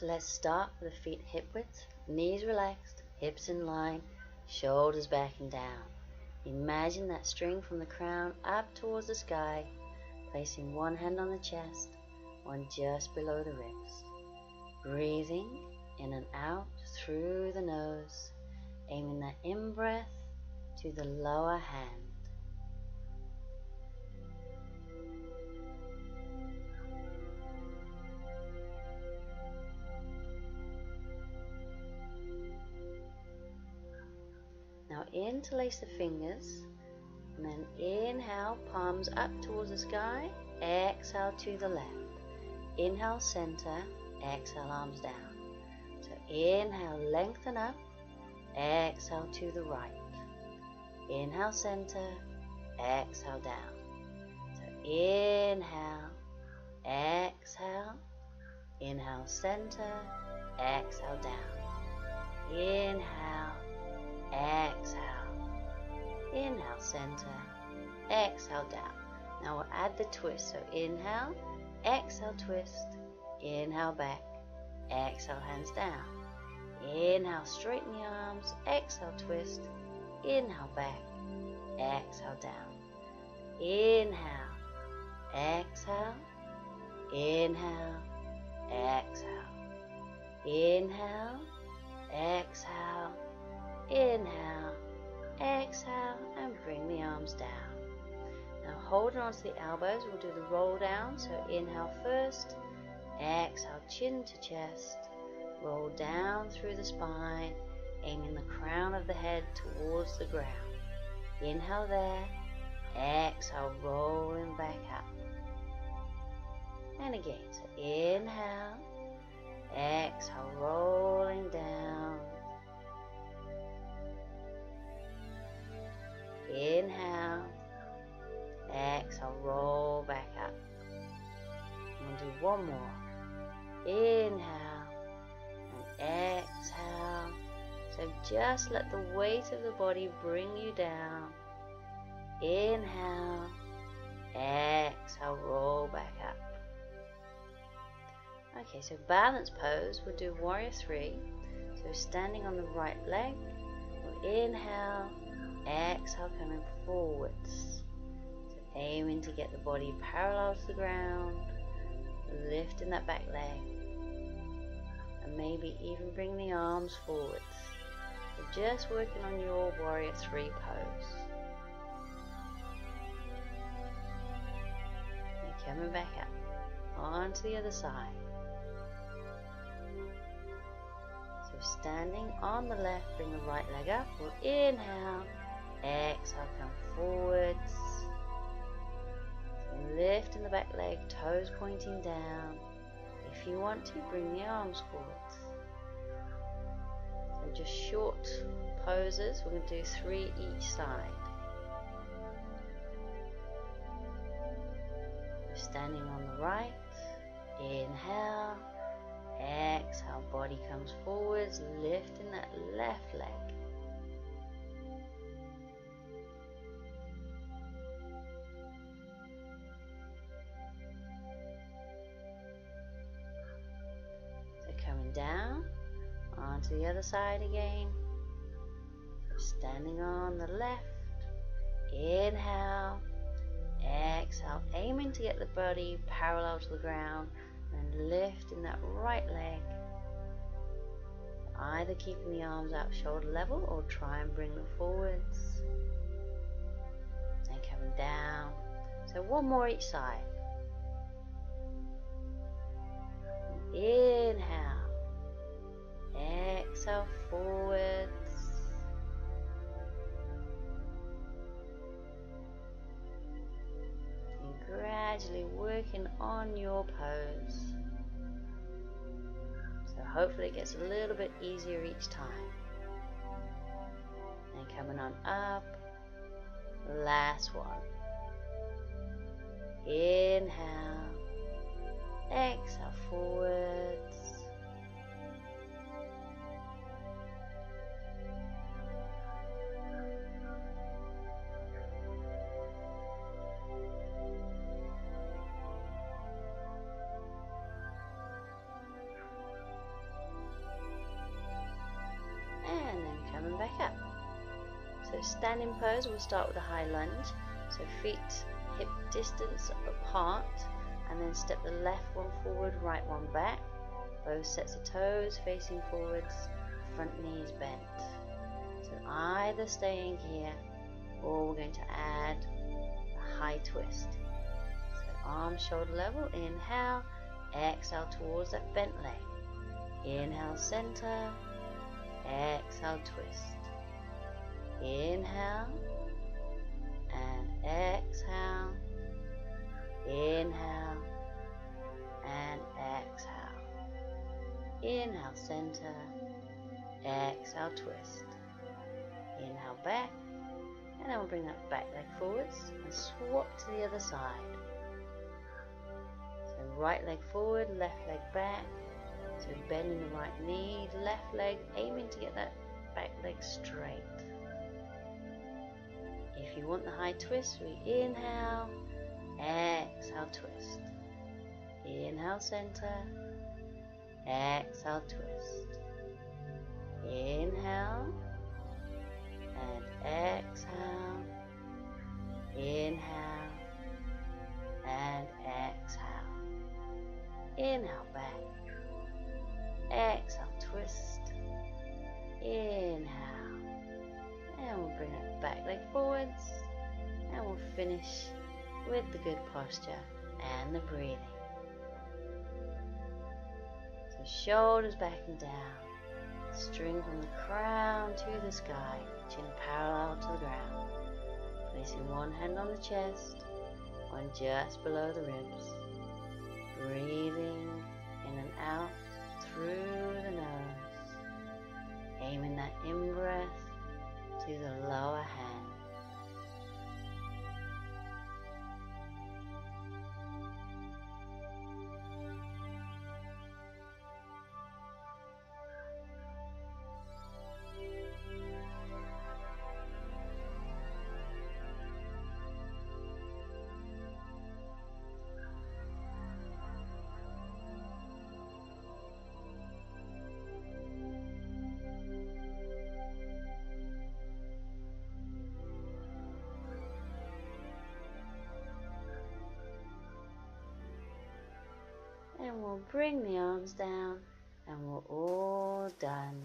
So let's start with the feet hip width, knees relaxed, hips in line, shoulders back and down. Imagine that string from the crown up towards the sky, placing one hand on the chest, one just below the ribs. Breathing in and out through the nose, aiming that in-breath to the lower hand. Now interlace the fingers, and then inhale, palms up towards the sky, exhale to the left. Inhale, center, exhale, arms down. So inhale, lengthen up, exhale to the right. Inhale, center, exhale, down. So inhale, exhale, inhale, center, exhale, down. Inhale, exhale, inhale, center, exhale, down. Now we'll add the twist. So inhale, exhale, twist, inhale, back, exhale, hands down. Inhale, straighten the arms, exhale, twist, inhale, back, exhale, down. Inhale, exhale, inhale, exhale, inhale, exhale, inhale, exhale, and bring the arms down. Now holding onto the elbows, we'll do the roll down. So inhale first, exhale, chin to chest, roll down through the spine, aiming the crown of the head towards the ground. Inhale there, exhale, rolling back up. And again, so inhale, exhale, rolling down. Inhale, exhale, roll back up. We'll do one more. Inhale and exhale. So just let the weight of the body bring you down. Inhale, exhale, roll back up. Okay, so balance pose, we'll do warrior 3. So standing on the right leg, we'll inhale, exhale, coming forwards. So aiming to get the body parallel to the ground, lifting that back leg, and maybe even bring the arms forwards. So just working on your warrior 3 pose. And coming back up, onto the other side. So standing on the left, bring the right leg up, we'll inhale, exhale, come forwards, lifting the back leg, toes pointing down. If you want to, bring the arms forwards. So just short poses, we're going to do 3 each side. So standing on the right, inhale, exhale, body comes forwards, lifting that left leg. Coming down onto the other side again. Standing on the left, inhale, exhale, aiming to get the body parallel to the ground, and lifting that right leg, either keeping the arms out shoulder level or try and bring them forwards, and coming down. So one more each side. Inhale, exhale, forwards, and gradually working on your pose. So hopefully it gets a little bit easier each time. And coming on up, last one. Inhale, exhale, forwards. standing pose, we'll start with a high lunge. So feet hip distance apart, and then step the left one forward, right one back. Both sets of toes facing forwards, front knees bent. So either staying here, or we're going to add a high twist. So arms shoulder level, inhale, exhale towards that bent leg. Inhale, center, exhale, twist. Inhale, and exhale, inhale, and exhale. Inhale, center, exhale, twist. Inhale, back, and then we'll bring that back leg forwards and swap to the other side. So right leg forward, left leg back. So bending the right knee, left leg, aiming to get that back leg straight. If you want the high twist, we inhale, exhale, twist. Inhale, center, exhale, twist. Inhale, and exhale, inhale, and exhale. Inhale, back, exhale, twist. Inhale. And we'll bring that back leg forwards, and we'll finish with the good posture and the breathing. So shoulders back and down, string from the crown to the sky, chin parallel to the ground. Placing one hand on the chest, one just below the ribs. Breathing in and out through the nose. Aiming that in-breath to the lower hand. And we'll bring the arms down, and we're all done.